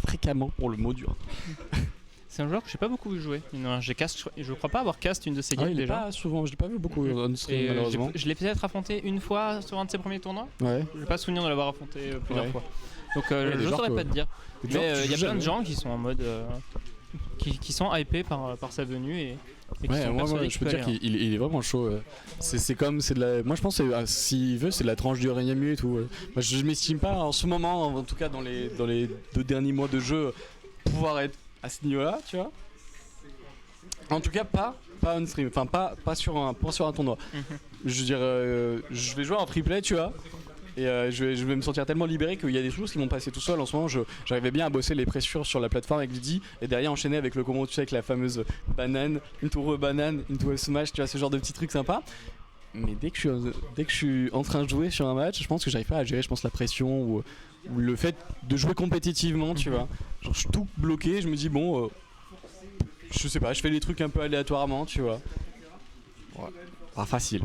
fréquemment pour le mot dur. C'est un joueur que j'ai pas beaucoup vu jouer. Non, je crois pas avoir cast une de ses games Il est déjà. pas souvent, je l'ai pas vu beaucoup on stream malheureusement. Je l'ai peut-être affronté une fois sur un de ses premiers tournois. Ouais. Je n'ai pas souvenir de l'avoir affronté plusieurs fois. Donc je genres saurais pas te dire. Mais il y a plein de gens qui sont en mode qui sont hypés par sa venue et qui sont persuadés je peux dire qu'il est vraiment chaud. C'est de la. Moi je pense que s'il veut c'est de la tranche du Renyamu et tout. Moi je m'estime pas en ce moment, en tout cas dans les 2 derniers mois de jeu, pouvoir être à ce niveau-là, tu vois. En tout cas pas on stream, enfin pas sur un tournoi. Je veux dire je vais jouer en free play, tu vois. Et je vais me sentir tellement libéré qu'il y a des choses qui vont passer tout seul. En ce moment, j'arrivais bien à bosser les pressures sur la plateforme avec Didi et derrière enchaîner avec le combo, tu sais, avec la fameuse banane, into banane, into smash, tu vois, ce genre de petits trucs sympas. Mais dès que je suis en train de jouer sur un match, je pense que j'arrive pas à gérer, la pression ou le fait de jouer compétitivement, tu vois. Genre, je suis tout bloqué, je me dis bon, je sais pas, je fais les trucs un peu aléatoirement, tu vois. Ouais. Pas facile.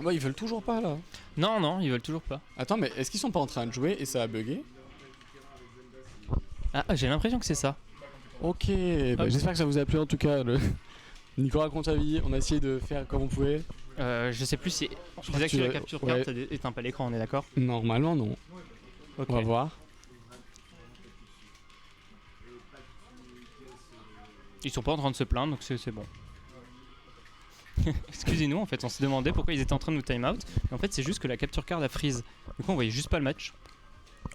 Ouais, ils veulent toujours pas là. Non, ils veulent toujours pas. Attends, mais est-ce qu'ils sont pas en train de jouer et ça a bugué? Ah, j'ai l'impression que c'est ça. Ok, j'espère que ça vous a plu en tout cas. Nico, raconte ta vie, on a essayé de faire comme on pouvait. Je sais plus si. Je désactive la capture carte, t'as éteint pas l'écran, on est d'accord? Normalement, non. Ok. On va voir. Ils sont pas en train de se plaindre, donc c'est bon. Excusez-nous, en fait, on se demandait pourquoi ils étaient en train de nous time out. En fait, c'est juste que la capture card a freeze. Du coup, on voyait juste pas le match.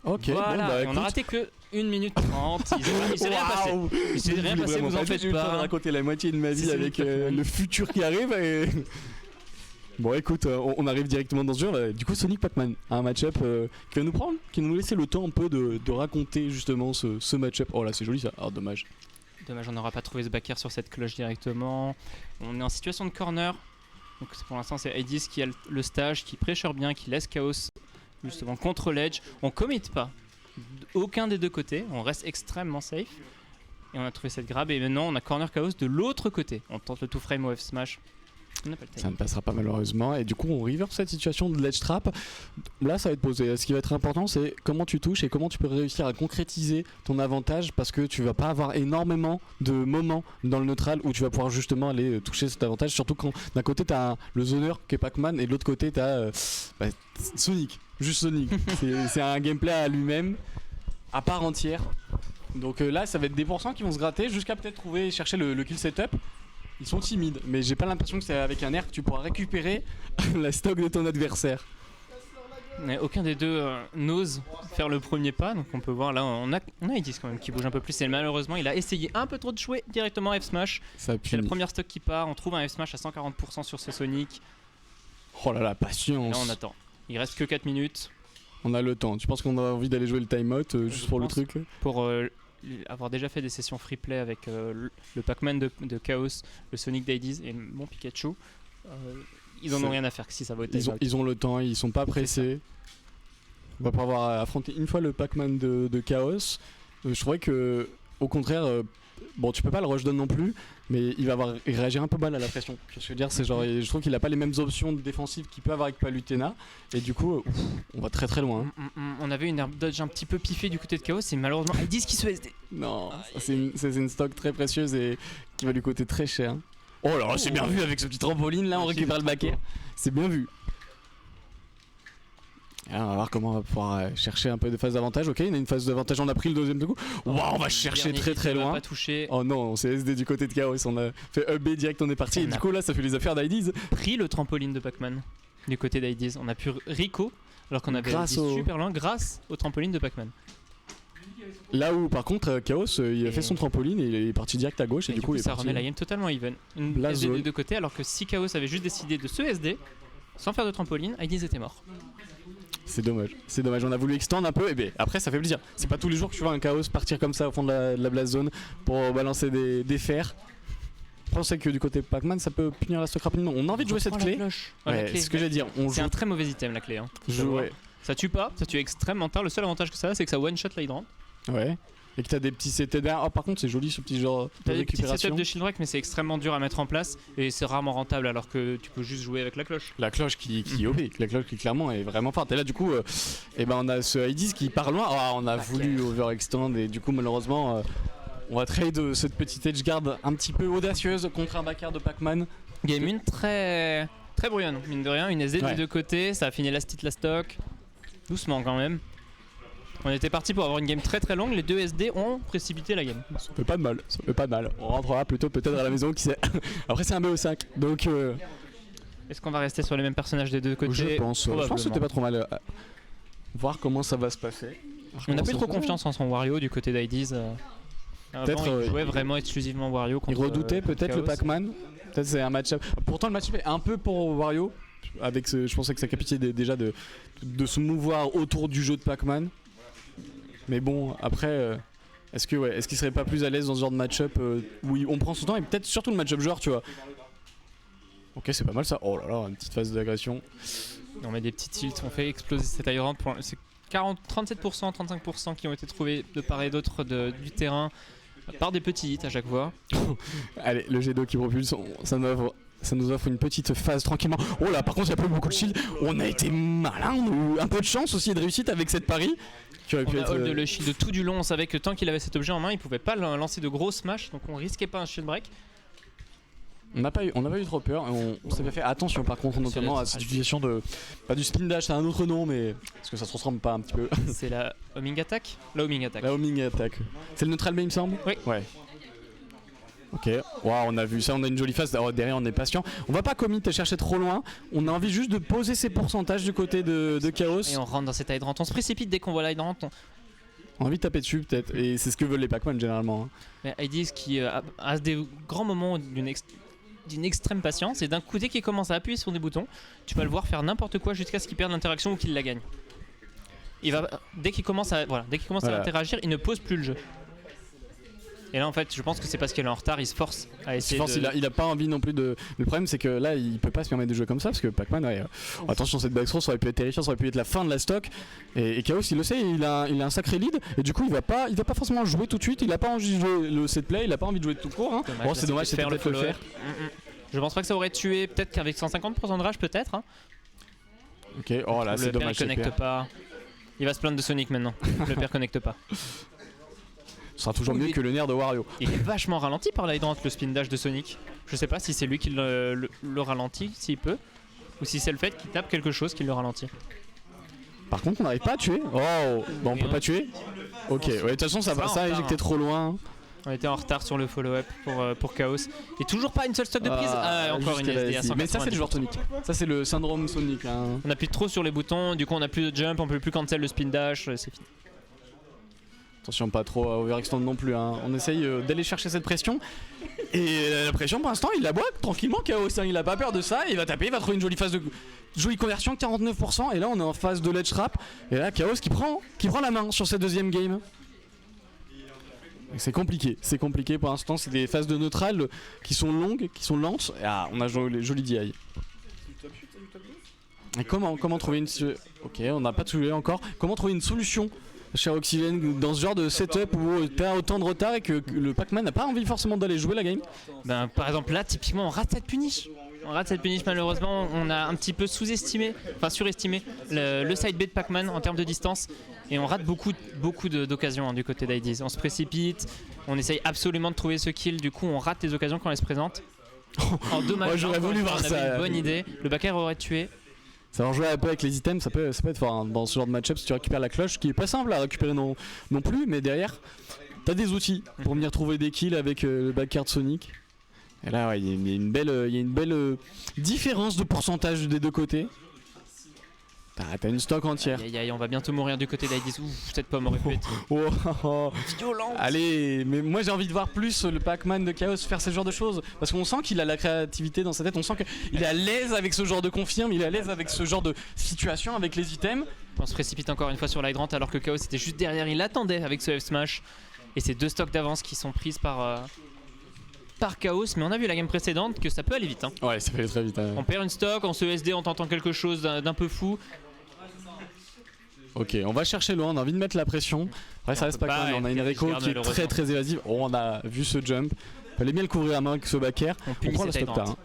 Ok, voilà, bon, on a raté que 1 minute 30. Il s'est rien passé. Il s'est rien passé, vous en faites pas. J'ai raconté la moitié de ma vie avec le futur qui arrive. Et... Bon, écoute, on arrive directement dans ce jeu. Du coup, Sonic Pac-Man, un match-up qui va nous prendre, qui va nous laisser le temps un peu de raconter justement ce match-up. Oh là, c'est joli ça. Ah, dommage. Dommage, on n'aura pas trouvé ce backer sur cette cloche directement. On est en situation de corner. Donc pour l'instant, c'est Aedis qui a le stage, qui pressure bien, qui laisse Chaos justement contre l'edge. On commit pas aucun des deux côtés. On reste extrêmement safe. Et on a trouvé cette grab. Et maintenant, on a corner Chaos de l'autre côté. On tente le two frame au F smash. On n'a pas le time. Ça ne passera pas malheureusement. Et du coup, on reverse cette situation de ledge trap. Là, ça va être posé. Ce qui va être important, c'est comment tu touches et comment tu peux réussir à concrétiser ton avantage, parce que tu vas pas avoir énormément de moments dans le neutral où tu vas pouvoir justement aller toucher cet avantage. Surtout quand d'un côté, tu as le zoner qui est Pac-Man et de l'autre côté, tu as Sonic. Juste Sonic. C'est un gameplay à lui-même, à part entière. Donc là, ça va être des pourcents qui vont se gratter jusqu'à peut-être chercher le kill setup. Ils sont timides, mais j'ai pas l'impression que c'est avec un air que tu pourras récupérer la stock de ton adversaire. Mais aucun des deux n'ose faire le premier pas, donc on peut voir là, on a Aedis quand même qui bouge un peu plus, et malheureusement il a essayé un peu trop de jouer directement F smash. C'est la première stock qui part, on trouve un F smash à 140% sur ce Sonic. Oh là là, patience. Là on attend, il reste que 4 minutes. On a le temps, tu penses qu'on a envie d'aller jouer le timeout juste pour le truc là? Pour avoir déjà fait des sessions free play avec le Pac-Man de Chaos, le Sonic d'Aedis et mon Pikachu, ils en ont rien à faire que si ça va au timeout. Ils ont le temps, ils sont pas pressés. On va pouvoir affronter une fois le Pac-Man de Chaos. Je trouvais que, au contraire, bon, tu peux pas le rush down non plus, mais il réagir un peu mal à la pression. Ce que je veux dire, c'est genre, je trouve qu'il a pas les mêmes options défensives qu'il peut avoir avec Palutena, et du coup, on va très très loin. On avait une air dodge un petit peu piffée du côté de Chaos, et malheureusement, Aedis qui se SD. Non, c'est une stock très précieuse et qui va lui coûter très cher. Oh là là, c'est bien vu avec ce petit trampoline là, on récupère le backer. C'est bien vu. Alors, on va voir comment on va pouvoir chercher un peu de phase d'avantage. Ok, il y a une phase d'avantage, on a pris le deuxième coup. Waouh, on va chercher très très loin. Pas touché. Oh non, on s'est SD du côté de Chaos, on a fait up B direct, on est parti. Et du coup là, ça fait les affaires d'Aedis. Pris le trampoline de Pac-Man du côté d'Aedis. On a pu Rico alors qu'on avait Aedis super loin grâce au trampoline de Pac-Man. Là où par contre Chaos il a fait son trampoline et il est parti direct à gauche et du coup il est ça parti. remet la game totalement even. Une SD des deux côtés, alors que si Chaos avait juste décidé de se SD sans faire de trampoline, Aedis était mort. C'est dommage, on a voulu extendre un peu, et bien après ça fait plaisir. C'est pas tous les jours que tu vois un Chaos partir comme ça au fond de la blast zone pour balancer des fers. Je pensais que du côté Pac-Man ça peut punir la stock rapidement. On a envie de jouer cette clé. Ouais, c'est ce que j'allais dire. C'est un très mauvais item la clé. Hein. Ouais. Ça tue pas, ça tue extrêmement tard. Le seul avantage que ça a, c'est que ça one shot l'hydrant. Ouais. et que t'as des petits setups derrière. Oh, par contre, c'est joli ce petit genre de T'as des petits récupération. setups de shield break, mais c'est extrêmement dur à mettre en place et c'est rarement rentable alors que tu peux juste jouer avec la cloche. La cloche qui OP, la cloche qui clairement est vraiment forte. Et là, du coup, on a ce Hades qui part loin. Oh, on a voulu overextend et du coup, malheureusement, on va trade cette petite edge guard un petit peu audacieuse contre un backer de Pac-Man. Game 1 très brouillonne, mine de rien, une SD des deux côtés, ça a fini last hit last stock. Doucement quand même. On était parti pour avoir une game très longue, les deux SD ont précipité la game. Ça fait pas de mal, ça fait pas de mal. On rentrera plutôt peut-être à la maison, qui sait. Après c'est un BO5, donc... Est-ce qu'on va rester sur les mêmes personnages des deux côtés? Je pense que c'était pas trop mal. Voir comment ça va se passer. On n'a plus trop confiance en son Wario du côté d'Ides. Peut-être il jouait vraiment exclusivement Wario contre, il redoutait peut-être le Chaos. Pac-Man. Peut-être c'est un match-up. Pourtant le match-up est un peu pour Wario. Avec je pensais que sa capacité déjà de se mouvoir autour du jeu de Pac-Man. Mais bon, après, est-ce qu'il serait pas plus à l'aise dans ce genre de match-up où on prend son temps et peut-être surtout le match-up joueur, tu vois. Ok, c'est pas mal ça. Oh là là, une petite phase d'agression. On met des petits tilts, on fait exploser cette Tyrant. C'est 37%, 35% qui ont été trouvés de part et d'autre du terrain par des petits hits à chaque fois. Allez, le G2 qui propulse, ça nous offre une petite phase tranquillement. Oh là, par contre, il n'y a pas eu beaucoup de shield. On a été malin, on a eu un peu de chance aussi et de réussite avec cette pari. On a hold le shield tout du long, on savait que tant qu'il avait cet objet en main, il pouvait pas lancer de gros smash, donc on risquait pas un shield break. On n'a pas eu trop peur et on s'est fait attention par contre notamment à cette utilisation de pas du spin dash, c'est un autre nom mais est-ce que ça se transforme pas un petit peu? C'est la homing attack. La homing attack. La homing attack. C'est le neutral B il me semble. Oui. Ouais. Ok, wow, on a vu ça, on a une jolie phase. Alors, derrière on est patient. On va pas commit et chercher trop loin. On a envie juste de poser ses pourcentages du côté de Chaos. Et on rentre dans cette hydrant, on se précipite dès qu'on voit l'hydrant. On a envie de taper dessus peut-être. Et c'est ce que veulent les Pac-Man généralement. Mais Hades qui a des grands moments d'une extrême patience et d'un coup dès qu'il commence à appuyer sur des boutons, tu vas le voir faire n'importe quoi jusqu'à ce qu'il perde l'interaction ou qu'il la gagne. Dès qu'il commence à interagir, il ne pose plus le jeu. Et là en fait je pense que c'est parce qu'il est en retard, il se force à essayer il a pas envie non plus de... Le problème c'est que là il peut pas se permettre de jouer comme ça parce que Pac-Man attention, cette backthrow ça aurait pu être terrifiant, ça aurait pu être la fin de la stock et Chaos il le sait, il a un sacré lead et du coup il va pas forcément jouer tout de suite, il a pas envie de jouer le set play, il a pas envie de jouer tout court hein. Dommage, c'est dommage, c'était peut-être le faire. Je pense pas que ça aurait tué, peut-être qu'avec 150% de rage peut-être hein. Ok, oh là c'est dommage. Le père connecte pas, il va se plaindre de Sonic maintenant. Le père connecte pas. Ce sera toujours mieux que le nerf de Wario. Il est vachement ralenti par l'hydrant, le spin dash de Sonic. Je sais pas si c'est lui qui le ralentit, s'il peut, ou si c'est le fait qu'il tape quelque chose qui le ralentit. Par contre, on n'arrive pas à tuer. Oh, bon, on peut pas tuer. Ok, ouais, de toute façon, ça a éjecté trop loin. On était en retard sur le follow-up pour Chaos. Et toujours pas une seule stock de prise. Encore une SD à 190%. Mais ça, c'est le joueur Sonic. Ça, c'est le syndrome Sonic. Hein. On appuie trop sur les boutons, du coup, on a plus de jump, on peut plus cancel le spin dash, c'est fini. Attention, pas trop à overextend non plus. Hein. On essaye d'aller chercher cette pression. Et la pression, pour l'instant, il la boit tranquillement, Chaos. Hein. Il a pas peur de ça. Il va taper, il va trouver une jolie phase de. Jolie conversion, 49%. Et là, on est en phase de ledge trap. Et là, Chaos qui prend la main sur cette deuxième game. C'est compliqué pour l'instant. C'est des phases de neutral qui sont longues, qui sont lentes. Et on a les jolis DI. Et comment trouver une. Ok, on n'a pas tué encore. Comment trouver une solution chez Oxygène dans ce genre de setup où t'as autant de retard et que le Pac-Man n'a pas envie forcément d'aller jouer la game? Par exemple là typiquement on rate cette punish. Malheureusement, on a un petit peu surestimé le side B de Pac-Man en termes de distance et on rate beaucoup d'occasions hein, du côté d'Ides. On se précipite, on essaye absolument de trouver ce kill, du coup on rate les occasions quand elles se présentent. En dommage, j'aurais voulu voir ça. On avait une bonne idée, le backer aurait tué. Ça va jouer un peu avec les items, ça peut être fort hein. Dans ce genre de match-up si tu récupères la cloche qui est pas simple à récupérer non plus, mais derrière t'as des outils pour venir trouver des kills avec le backcard Sonic. Et là ouais, il y a une belle différence de pourcentage des deux côtés. T'as une stock entière. On va bientôt mourir du côté d'Ides. Ouf, cette pomme aurait pu être violente. Allez, mais moi j'ai envie de voir plus le Pac-Man de Chaos faire ce genre de choses. Parce qu'on sent qu'il a la créativité dans sa tête, on sent qu'il est à l'aise avec ce genre de confirme, il est à l'aise avec ce genre de situation, avec les items. On se précipite encore une fois sur l'hydrant alors que Chaos était juste derrière, il attendait avec ce F-Smash. Et ces deux stocks d'avance qui sont prises par Chaos, mais on a vu la game précédente que ça peut aller vite. Hein. Ouais, ça peut aller très vite. Hein. On perd une stock, on se SD en tentant quelque chose d'un peu fou. Ok, on va chercher loin, on a envie de mettre la pression. Après, ça on reste peut pas pas, quand même. On a une et Reiko Edgeguard, qui est malheureusement. très très évasive. Oh, on a vu ce jump. Fallait bien le couvrir à main avec ce back air. On On punit prend le cette stop hydrant. tard.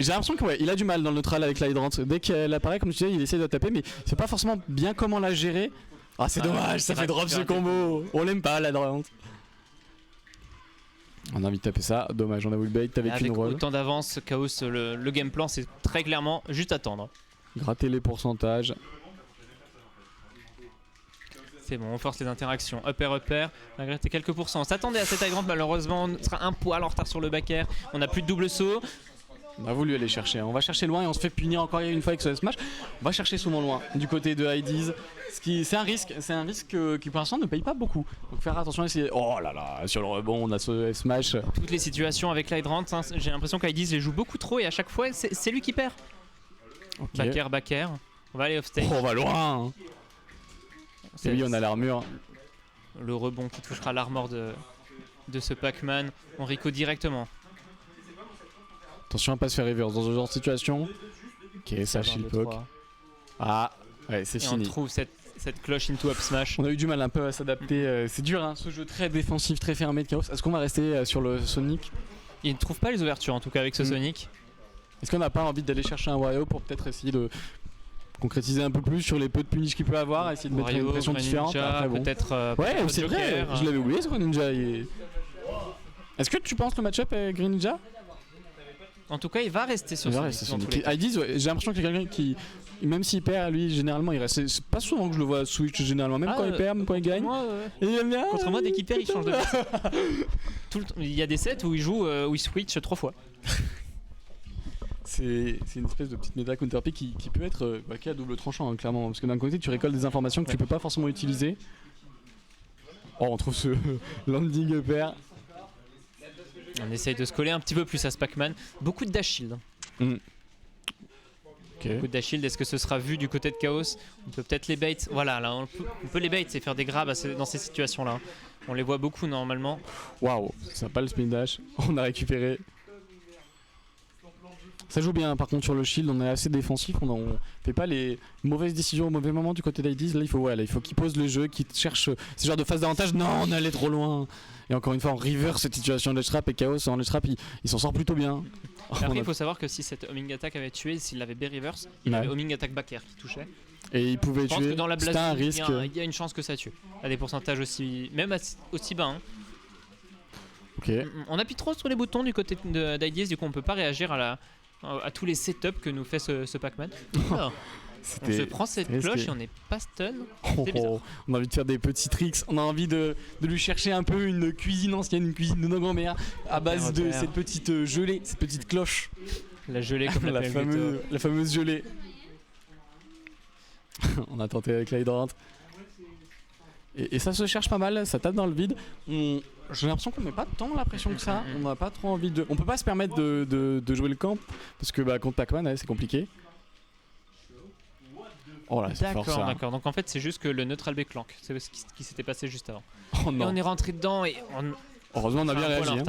J'ai l'impression qu'il a du mal dans le neutral avec la hydrant. Dès qu'elle apparaît, comme tu disais, il essaie de taper, mais il sait pas forcément bien comment la gérer. Ah, c'est dommage, ça fait drop ce combo. On l'aime pas, la hydrant. On a envie de taper ça. Dommage, on a wallbait avec Avec une roll. autant d'avance, Chaos, le game plan, c'est très clairement juste attendre. Gratter les pourcentages. C'est bon, on force les interactions. Upper, malgré tes quelques pourcents. On s'attendait à cette hydrant, malheureusement, on sera un poil en retard sur le back air. On n'a plus de double saut. On a voulu aller chercher. On va chercher loin et on se fait punir encore une fois avec ce smash. On va chercher souvent loin du côté de IDs. C'est un risque qui pour l'instant ne paye pas beaucoup. Donc faire attention à essayer. Oh là là, sur le rebond, on a ce smash. Toutes les situations avec l'hydrant, hein, j'ai l'impression qu'IDs les joue beaucoup trop et à chaque fois, c'est lui qui perd. Okay. Back air. On va aller off stage. Oh, on va loin. Et oui, on a l'armure. Le rebond qui touchera l'armor de ce Pac-Man. On Rico directement. Attention à pas se faire reverse dans ce genre de situation. Ok, ça shield poke. Ah, ouais, c'est fini. On trouve cette cloche into up smash. On a eu du mal un peu à s'adapter. C'est dur, hein, ce jeu très défensif, très fermé de Chaos. Est-ce qu'on va rester sur le Sonic? Il ne trouve pas les ouvertures en tout cas avec ce Sonic. Est-ce qu'on n'a pas envie d'aller chercher un Wario pour peut-être essayer de concrétiser un peu plus sur les peu de punish qu'il peut avoir, essayer de mettre une pression différente? Après, bon. Peut-être. Ouais, c'est vrai, je l'avais oublié ce Greninja. Est-ce que tu penses le match-up avec Greninja? En tout cas, il va rester sur Sonic. IDs, ouais, j'ai l'impression que c'est quelqu'un qui, même s'il perd, lui, généralement, il reste. C'est pas souvent que je le vois switch, généralement, même quand il perd, même quand il gagne. Moi, et il aime bien. Contre moi, dès qu'il perd, il change de place. Il y a des sets où il joue, où il switch 3 fois. C'est une espèce de petite méta counter pick qui peut être qui est à double tranchant, hein, clairement. Parce que d'un côté, tu récoltes des informations que tu peux pas forcément utiliser. Oh, on trouve ce landing upper. On essaye de se coller un petit peu plus à ce Pac-Man. Beaucoup de dash shield. Okay. Beaucoup de dash shield. Est-ce que ce sera vu du côté de Chaos? On peut peut-être les bait. Voilà, là, on peut les bait et faire des grabs dans ces situations-là. On les voit beaucoup normalement. Waouh, ça n'a pas le spin dash. On a récupéré. Ça joue bien, par contre sur le shield, on est assez défensif, on fait pas les mauvaises décisions au mauvais moment du côté d'IDs. Là il faut qu'il pose le jeu, qu'il cherche ce genre de phase d'avantage. Non, on est allé trop loin. Et encore une fois, on reverse cette situation de ledge trap et Chaos en ledge trap, il s'en sort plutôt bien. Après, il faut savoir que si cette homing attack avait tué, s'il avait B-reverse, il avait homing attack back air qui touchait. Et il pouvait tuer. C'était un risque. Il y a une chance que ça tue. À des pourcentages aussi, même aussi bas. Hein. Ok. On appuie trop sur les boutons du côté d'IDs, du coup on peut pas réagir à tous les setups que nous fait ce Pac-Man. On se prend cette cloche et on n'est pas stun. On a envie de faire des petits tricks. On a envie de lui chercher un peu une cuisine ancienne, une cuisine de nos grands-mères à base de cette petite gelée, cette petite cloche. La gelée comme la fameuse gelée. On a tenté avec l'hydrant. Et ça se cherche pas mal, ça tape dans le vide. J'ai l'impression qu'on met pas tant la pression que ça. On n'a pas trop envie de. On peut pas se permettre de jouer le camp parce que contre Pac-Man, c'est compliqué. Oh là, c'est fort ça. D'accord. Donc en fait, c'est juste que le neutral B clank. C'est ce qui s'était passé juste avant. Oh non. Et on est rentré dedans et heureusement, on a bien réagi. Hein.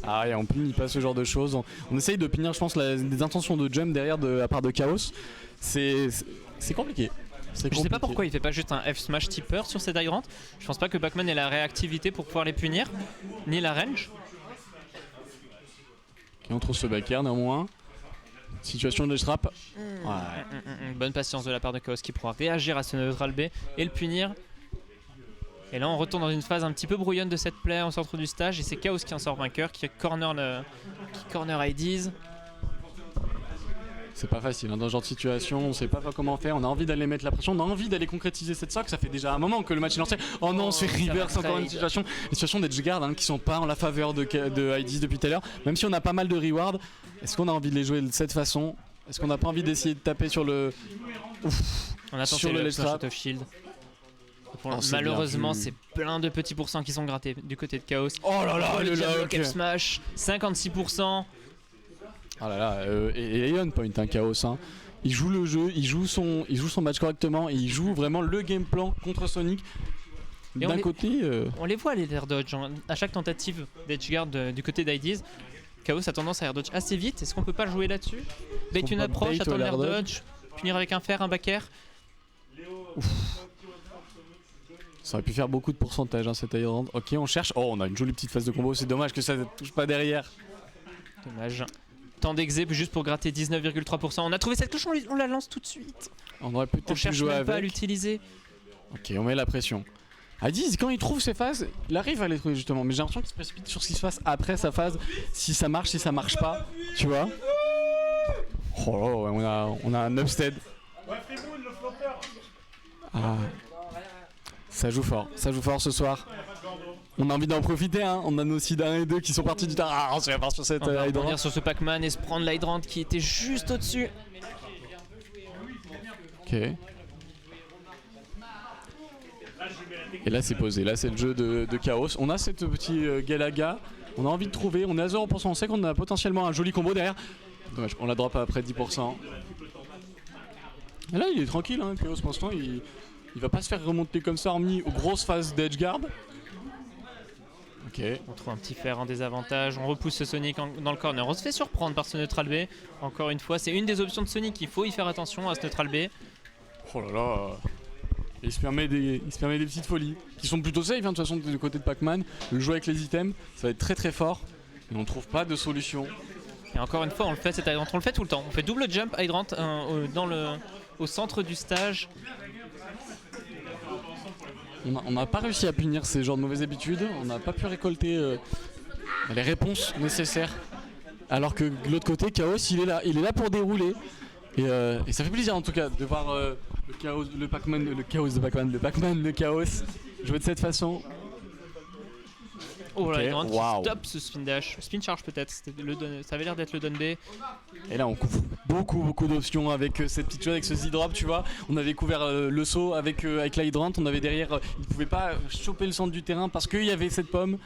Ah, et on punit pas ce genre de choses. On essaye de punir, je pense, des intentions de jump derrière à part de Chaos. C'est compliqué. Je sais pas pourquoi il fait pas juste un F smash tipper sur cette hydrant. Je pense pas que Pac-Man ait la réactivité pour pouvoir les punir, ni la range. Et on trouve ce back air néanmoins. Situation de trap. Bonne patience de la part de Chaos qui pourra réagir à ce neutral B et le punir. Et là on retourne dans une phase un petit peu brouillonne de cette play au centre du stage et c'est Chaos qui en sort vainqueur, qui corner IDs. C'est pas facile, hein, dans ce genre de situation, on sait pas comment faire, on a envie d'aller mettre la pression, on a envie d'aller concrétiser cette sock, ça fait déjà un moment que le match est lancé. Oh non, on se fait reverse encore une situation. Les situations d'Edgeguard qui sont pas en la faveur de IDs depuis tout à l'heure, même si on a pas mal de rewards. Est-ce qu'on a envie de les jouer de cette façon? Est-ce qu'on n'a pas envie d'essayer de taper sur le. On a tenté le smash of shield. Malheureusement, c'est plein de petits pourcents qui sont grattés du côté de Chaos. Oh là là, le lock smash, 56%. Oh là là, et on point, hein, Chaos. Hein. Il joue le jeu, il joue son match correctement, et il joue vraiment le game plan contre Sonic. D'un côté. On les voit les air dodge. À chaque tentative d'Edgeguard du côté d'IDs, Chaos a tendance à air dodge assez vite. Est-ce qu'on peut pas jouer là-dessus? Bait une approche, attendre l'air dodge. punir avec un fer, un back air. Ça aurait pu faire beaucoup de pourcentage, hein, cette Hydrant. Ok, on cherche. Oh, on a une jolie petite phase de combo. C'est dommage que ça ne touche pas derrière. Dommage. Temps d'exé juste pour gratter 19,3%. On a trouvé cette cloche, on la lance tout de suite. On aurait peut-être On pu cherche jouer même avec. pas à l'utiliser. Ok, on met la pression. Adiz, quand il trouve ses phases, il arrive à les trouver justement. Mais j'ai l'impression qu'il se précipite sur ce qui se passe après sa phase. Si ça marche, si ça marche pas. Tu vois. Oh, on a un upstead. Ah. Ça joue fort ce soir. On a envie d'en profiter, hein. On a nos seeds 1 et 2 qui sont partis du terrain. Ah, on se fait sur cette On va Hydrant. rebondir sur ce Pac-Man et se prendre l'Hydrant qui était juste au-dessus. Ok. Et là c'est posé, là c'est le jeu de Chaos. On a cette petit Galaga, on a envie de trouver, on est à 0%, on sait qu'on a potentiellement un joli combo derrière. Dommage, on la drop après 10%. Et là il est tranquille, hein, Chaos pour l'instant, il va pas se faire remonter comme ça, hormis aux grosses phases d'edge guard. Ok. On trouve un petit fer en désavantage, on repousse ce Sonic dans le corner. On se fait surprendre par ce neutral B. Encore une fois, c'est une des options de Sonic, il faut y faire attention à ce neutral B. Oh là là. Il se permet des petites folies qui sont plutôt safe, hein, de toute façon du côté de Pac-Man. Le jeu avec les items, ça va être très très fort. Et on trouve pas de solution. Et encore une fois, on le fait cet Hydrant, on le fait tout le temps. On fait double jump Hydrant au centre du stage. On n'a pas réussi à punir ces genres de mauvaises habitudes. On n'a pas pu récolter les réponses nécessaires. Alors que de l'autre côté, Chaos, il est là pour dérouler. Et ça fait plaisir en tout cas de voir le Pac-Man de Chaos jouer de cette façon. Oh là, Ok, Hydrant qui wow. stop ce spin dash. Spin charge peut-être, ça avait l'air d'être le down B. Et là on couvre beaucoup d'options avec cette petite chose, avec ce Z-drop, tu vois. On avait couvert le saut avec l'Hydrant, on avait derrière, il pouvait pas choper le centre du terrain parce qu'il y avait cette pomme.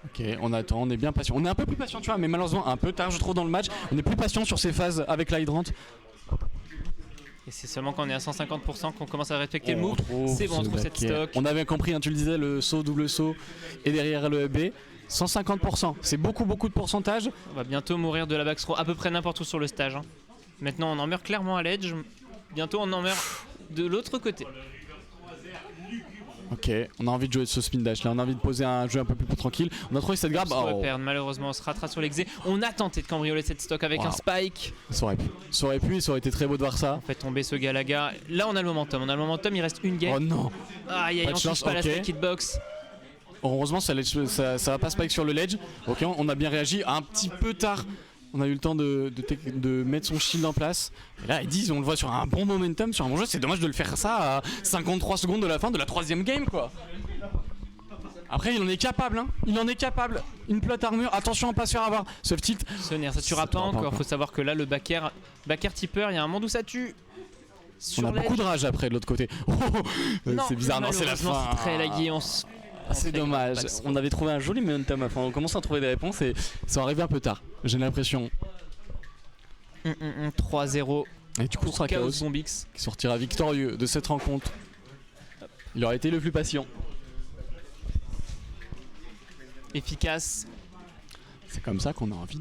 Ok, on attend, on est bien patient. On est un peu plus patient, tu vois, mais malheureusement un peu tard je trouve dans le match. On est plus patient sur ces phases avec l'Hydrant. Et c'est seulement quand on est à 150% qu'on commence à respecter le move. C'est bon, on trouve cette stock. On avait compris, hein, tu le disais, le saut, double saut et derrière le B. 150%, c'est beaucoup de pourcentage. On va bientôt mourir de la back throw à peu près n'importe où sur le stage. Hein. Maintenant on en meurt clairement à l'edge. Bientôt on en meurt de l'autre côté. Ok, on a envie de jouer ce spin dash là, on a envie de poser un jeu un peu plus tranquille. On a trouvé cette grab. On va perdre, malheureusement on se rattrape sur l'exé. On a tenté de cambrioler cette stock avec un spike. Ça aurait pu, ça aurait été très beau de voir ça. On fait tomber ce Galaga. Là on a le momentum, il reste une game. Oh non. Aïe, on touche pas la spike hitbox. Heureusement ça va pas spike sur le ledge. Ok, on a bien réagi un petit peu tard. On a eu le temps de mettre son shield en place. Et là, ils disent, on le voit sur un bon momentum, sur un bon jeu. C'est dommage de le faire ça à 53 secondes de la fin de la 3ème game, quoi. Après, il en est capable, hein. Il en est capable. Une plate armure. Attention à pas se faire avoir. Ce tilt. Soner, ça tuera pas encore. Faut savoir que là, le back air tipper, il y a un monde où ça tue. On a beaucoup de rage après de l'autre côté. Oh, c'est bizarre, non, c'est la fin. C'est très lagué. C'est dommage, on avait trouvé un joli momentum, enfin, on commence à trouver des réponses et ça arrive un peu tard, j'ai l'impression. 3-0. Et du coup ce sera Chaos Bombix qui sortira victorieux de cette rencontre. Il aurait été le plus patient. Efficace. C'est comme ça qu'on a envie